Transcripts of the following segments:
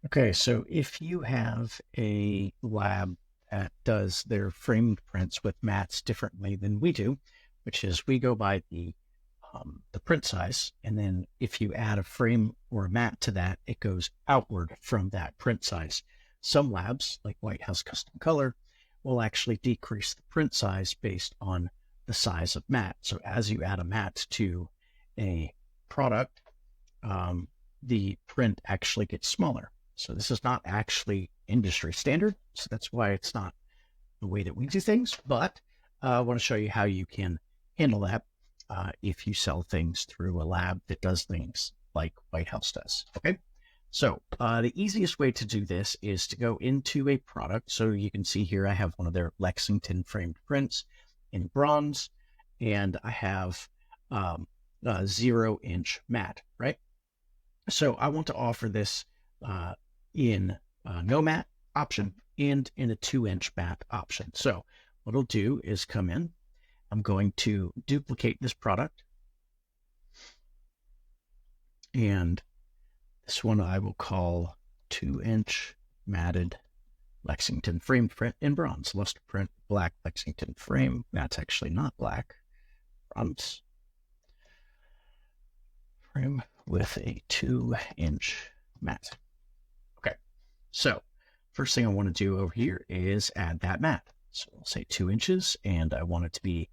Okay, so if you have a lab that does their framed prints with mats differently than we do, which is we go by the print size, and then if you add a frame or a mat to that, it goes outward from that print size. Some labs, like White House Custom Color, will actually decrease the print size based on the size of mat. So as you add a mat to a product, um, the print actually gets smaller. So this is not actually industry standard. So that's why it's not the way that we do things. But I want to show you how you can handle that if you sell things through a lab that does things like White House does. Okay. So the easiest way to do this is to go into a product. So you can see here I have one of their Lexington framed prints in bronze, and I have a 0-inch mat, right? So I want to offer this uh, in no mat option and in a 2-inch mat option. So what I'll do is come in. I'm going to duplicate this product, and this one I will call 2-inch matted Lexington frame print in bronze. Luster print, black Lexington frame. That's actually not black. Bronze frame with a 2-inch mat. Okay, so first thing I want to do over here is add that mat. So I'll say 2 inches, and I want it to be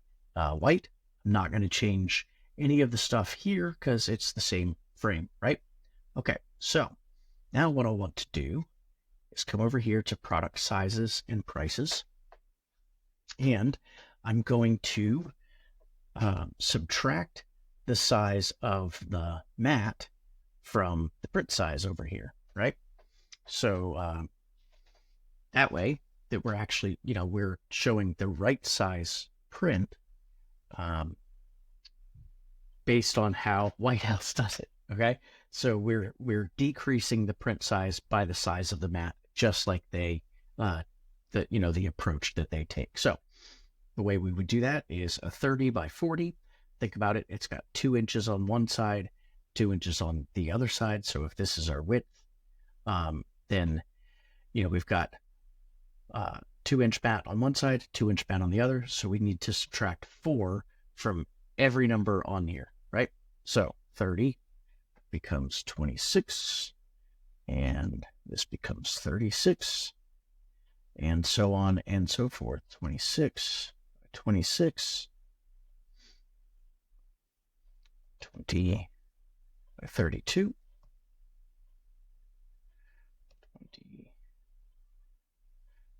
white. I'm not going to change any of the stuff here because it's the same frame, right? Okay, so now what I want to do is come over here to product sizes and prices, and I'm going to subtract the size of the mat from the print size over here, right? So that way that we're actually, we're showing the right size print um, based on how White House does it. Okay, so we're decreasing the print size by the size of the mat, just like they, the approach that they take. So the way we would do that is a 30 by 40. Think about it. It's got 2 inches on one side, 2 inches on the other side. So if this is our width, then we've got 2-inch mat on one side, 2-inch mat on the other. So we need to subtract 4 from every number on here, right? So 30 becomes 26, and this becomes 36, and so on and so forth. 26, 26, 20 by 32, 20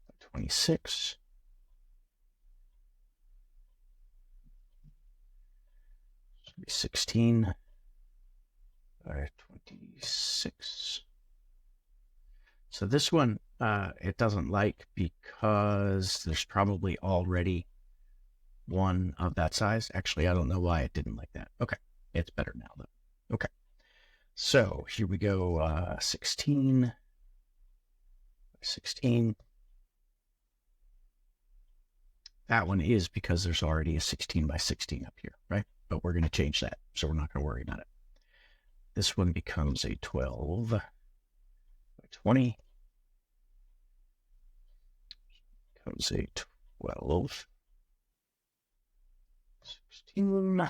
by 26, 16 by 26. So this one it doesn't like because there's probably already one of that size. Actually, I don't know why it didn't like that. Okay, it's better now though. Okay, so here we go. 16 by 16. That one is because there's already a 16 by 16 up here, right? But we're going to change that, so we're not going to worry about it. This one becomes a 12 by 20. Becomes a 12, 16,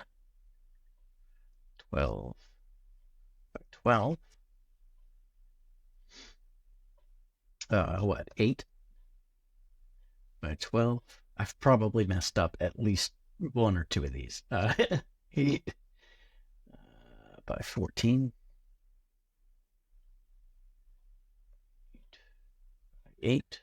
12 by 12. 8 by 12. I've probably messed up at least one or two of these. 8 by 14. 8.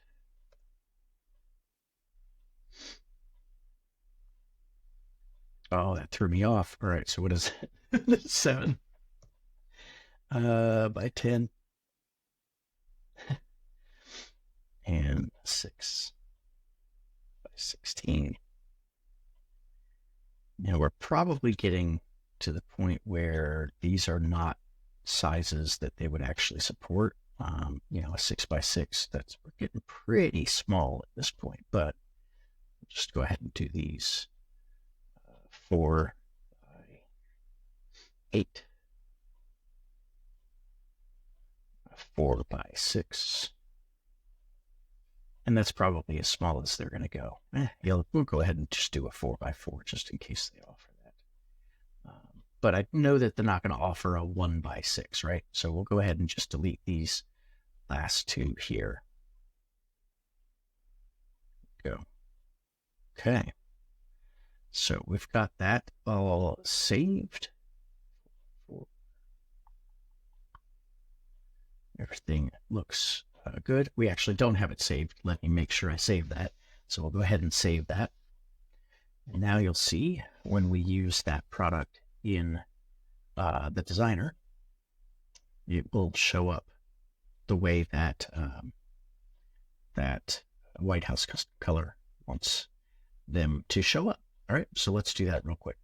Oh, that threw me off. All right, so what is it? 7 by 10. And 6 by 16. Now we're probably getting to the point where these are not sizes that they would actually support. A 6 by 6, we're getting pretty small at this point, but just go ahead and do these 4 by 8, 4x6. And that's probably as small as they're going to go. We'll go ahead and just do a 4x4 just in case they offer that. But I know that they're not going to offer a 1x6, right? So we'll go ahead and just delete these last two here. Go. Okay. So we've got that all saved. Everything looks good. We actually don't have it saved. Let me make sure I save that. So we'll go ahead and save that. And now you'll see when we use that product in the designer, it will show up the way that that White House Custom Color wants them to show up. All right, so let's do that real quick.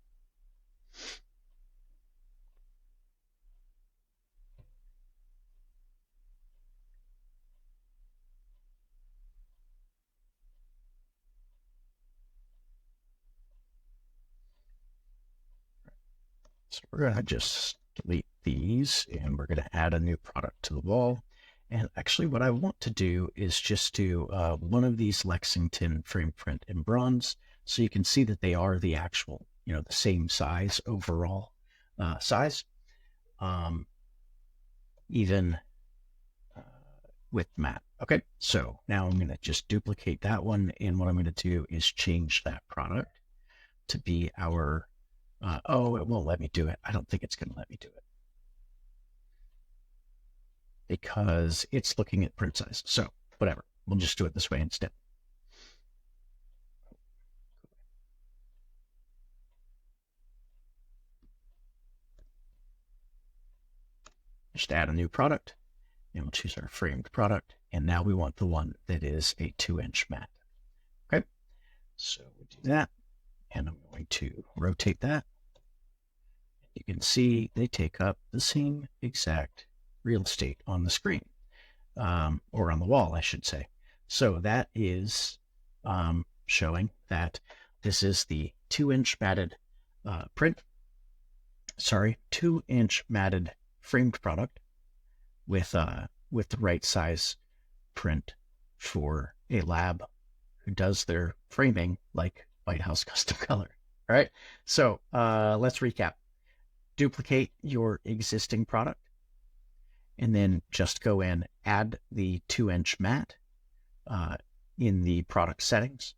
So we're going to just delete these and we're going to add a new product to the wall. And actually what I want to do is just do one of these Lexington frame print in bronze. So you can see that they are the actual, the same size overall size, even with matte. Okay, so now I'm going to just duplicate that one. And what I'm going to do is change that product to be our, oh, it won't let me do it. I don't think it's going to let me do it because it's looking at print size. So whatever, we'll just do it this way instead. Just add a new product and we'll choose our framed product. And now we want the one that is a 2-inch matte. Okay, so we'll do that. And I'm going to rotate that. You can see they take up the same exact real estate on the screen, or on the wall, I should say. So that is showing that this is the 2-inch matted 2-inch matted framed product with the right size print for a lab who does their framing like White House Custom Color. All right, so let's recap. Duplicate your existing product and then just go in, add the 2-inch matte in the product settings,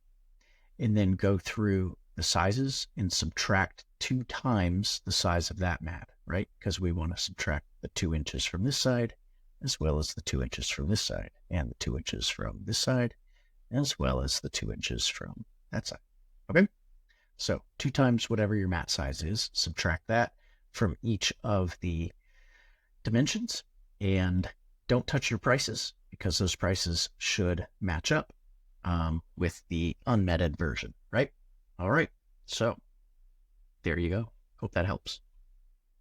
and then go through the sizes and subtract 2 times the size of that matte, right? Because we want to subtract the 2 inches from this side, as well as the 2 inches from this side, and the 2 inches from this side, as well as the 2 inches from that side. Okay? So 2 times whatever your matte size is, subtract that from each of the dimensions, and don't touch your prices because those prices should match up with the unmatted version, right? All right, so there you go. Hope that helps.